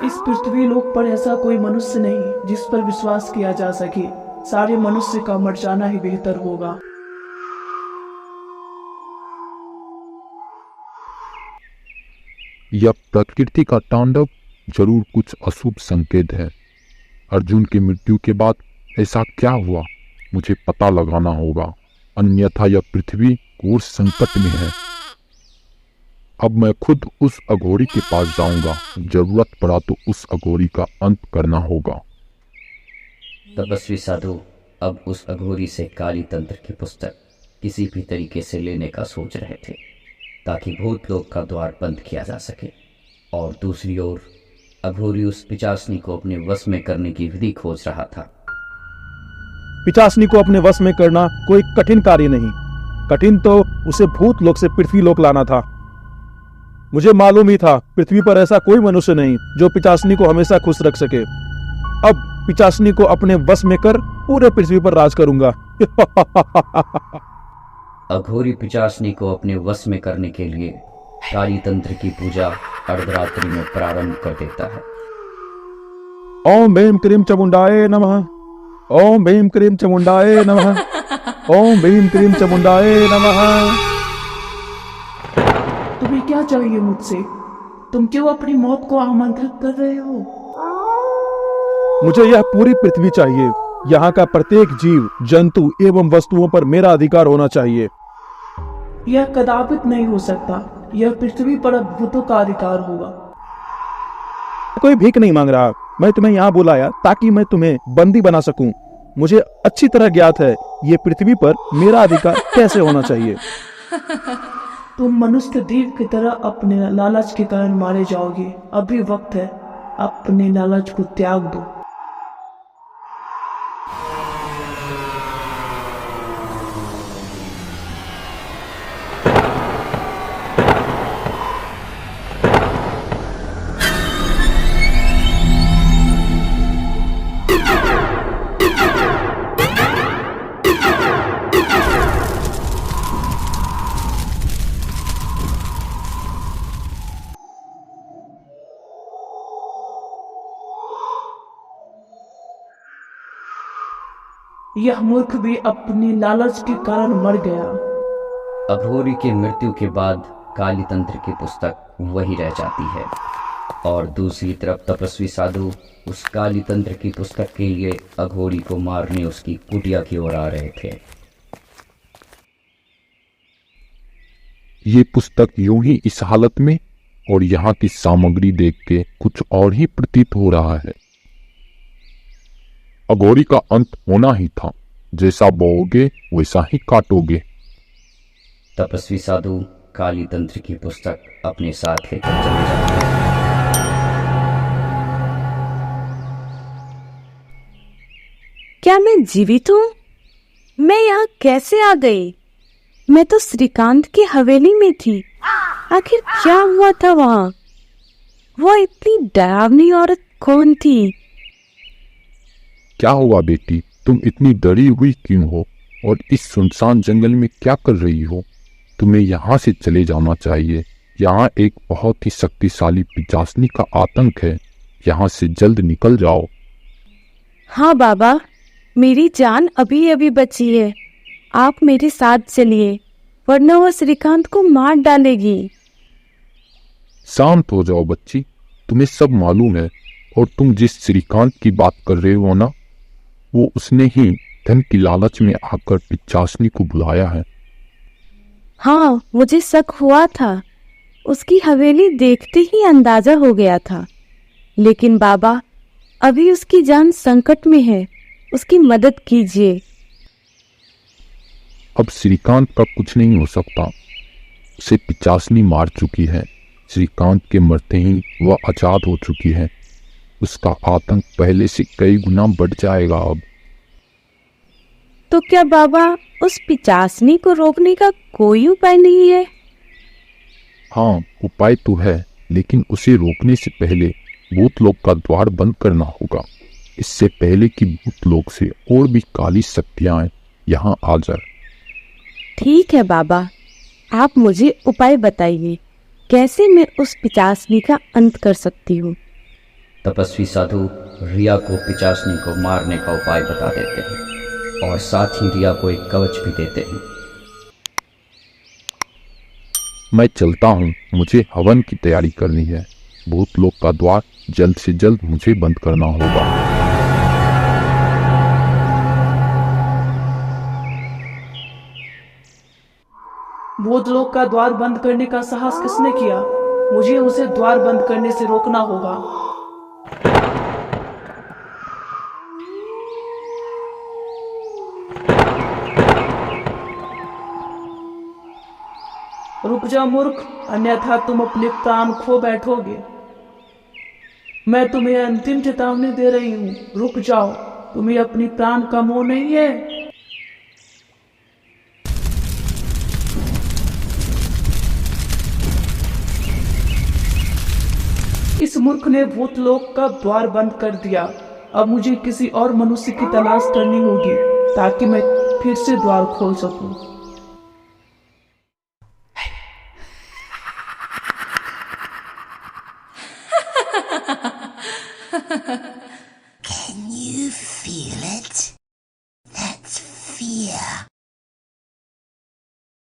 इस पृथ्वी लोक पर ऐसा कोई मनुष्य नहीं जिस पर विश्वास किया जा सके। सारे मनुष्य का मर जाना ही बेहतर होगा। यह प्रकृति का तांडव जरूर कुछ अशुभ संकेत है। अर्जुन की मृत्यु के बाद ऐसा क्या हुआ, मुझे पता लगाना होगा, अन्यथा यह पृथ्वी घोर संकट में है। अब मैं खुद उस अघोरी के पास जाऊंगा, जरूरत पड़ा तो उस अघोरी का अंत करना होगा। तपस्वी साधु अब उस अघोरी से काली तंत्र की पुस्तक किसी भी तरीके से लेने का सोच रहे थे, ताकि भूतलोक का द्वार बंद किया जा सके। और दूसरी ओर अघोरी उस पिचासनी को अपने वश में करने की विधि खोज रहा था। पिचासनी को अपने वश में करना कोई कठिन कार्य नहीं। कठिन तो उसे भूत लोक से पृथ्वी लोक लाना था। मुझे मालूम ही था पृथ्वी पर ऐसा कोई मनुष्य नहीं जो पिचासनी को हमेशा खुश रख सके। अब पिचासनी को अपने वश में कर पूरे पृथ्वी पर राज करूंगा। अघोरी पिचासनी को अपने वश में करने के लिए काली तंत्र की पूजा अर्धरात्रि में प्रारंभ कर देता है। ओम भीम क्रीम चामुंडाए नमः। ओम भीम क्रीम चामुंडाए नमः। ओम भीम क्रीम चामुंडाए नमः। तुम्हें क्या चाहिए मुझसे? तुम क्यों अपनी मौत को आमंत्रित कर रहे हो? मुझे यह पूरी पृथ्वी चाहिए। यहाँ का प्रत्येक जीव, जंतु एवं वस्तुओं पर मेरा अधिकार होना चाहिए। यह कदापित नहीं हो सकता। यह पृथ्वी पर अद्भुतों का अधिकार होगा। कोई भीख नहीं मांग रहा। मैं तुम्हें यहाँ बुलाया ताकि मैं तुम्हें बंदी बना सकूं। मुझे अच्छी तरह ज्ञात है ये पृथ्वी पर मेरा अधिकार कैसे होना चाहिए। तुम मनुष्य देव की तरह अपने लालच के कारण मारे जाओगे। अभी वक्त है, अपने लालच को त्याग दो। यह मूर्ख भी अपनी लालच के कारण मर गया। अघोरी की मृत्यु के बाद काली तंत्र की पुस्तक वही रह जाती है और दूसरी तरफ तपस्वी साधु उस काली तंत्र की पुस्तक के लिए अघोरी को मारने उसकी कुटिया की ओर आ रहे थे। ये पुस्तक यूं ही इस हालत में और यहाँ की सामग्री देख के कुछ और ही प्रतीत हो रहा है। अघोरी का अंत होना ही था। जैसा बोओगे वैसा ही काटोगे। तपस्वी साधु काली तंत्र की पुस्तक अपने साथ लेकर चले जाते हैं। क्या मैं जीवित हूँ? मैं यहाँ कैसे आ गई? मैं तो श्रीकांत की हवेली में थी। आखिर क्या हुआ था वहाँ? वो इतनी डरावनी औरत कौन थी? क्या हुआ बेटी, तुम इतनी डरी हुई क्यों हो और इस सुनसान जंगल में क्या कर रही हो? तुम्हें यहाँ से चले जाना चाहिए। यहाँ एक बहुत ही शक्तिशाली पिचासनी का आतंक है। यहाँ से जल्द निकल जाओ। हाँ बाबा, मेरी जान अभी अभी बची है। आप मेरे साथ चलिए, वरना वह श्रीकांत को मार डालेगी। शांत हो जाओ बच्ची, तुम्हें सब मालूम है। और तुम जिस श्रीकांत की बात कर रहे हो ना, वो उसने ही धन की लालच में आकर पिचासनी को बुलाया है। हाँ, मुझे शक हुआ था। उसकी हवेली देखते ही अंदाजा हो गया था। लेकिन बाबा, अभी उसकी जान संकट में है। उसकी मदद कीजिए। अब श्रीकांत का कुछ नहीं हो सकता। उसे पिचासनी मार चुकी है। श्रीकांत के मरते ही वह आजाद हो चुकी है। उसका आतंक पहले से कई गुना बढ़ जाएगा अब। तो क्या बाबा, उस पिचासनी को रोकने का कोई उपाय नहीं है? हाँ, उपाय तो है, लेकिन उसे रोकने से पहले भूतलोक का द्वार बंद करना होगा। इससे पहले कि भूतलोक से और भी काली शक्तियां यहाँ आ जाए। ठीक है बाबा, आप मुझे उपाय बताइए। कैसे मैं उस पिचासनी का अंत कर सकती हूँ? तपस्वी साधु रिया को पिचासनी को मारने का उपाय बता देते हैं और साथ ही रिया को एक कवच भी देते हैं। मैं चलता हूँ, मुझे हवन की तैयारी करनी है। भूत लोक का द्वार जल्द से जल्द मुझे बंद करना होगा। भूत लोक का द्वार बंद करने का साहस किसने किया? मुझे उसे द्वार बंद करने से रोकना होगा। रुक जा मूर्ख, अन्यथा तुम अपने प्राण खो बैठोगे। मैं तुम्हें अंतिम चेतावनी दे रही हूँ, रुक जाओ। तुम्हें अपनी प्राण का मोह नहीं है? इस मूर्ख ने भूत लोक का द्वार बंद कर दिया। अब मुझे किसी और मनुष्य की तलाश करनी होगी ताकि मैं फिर से द्वार खोल सकूं।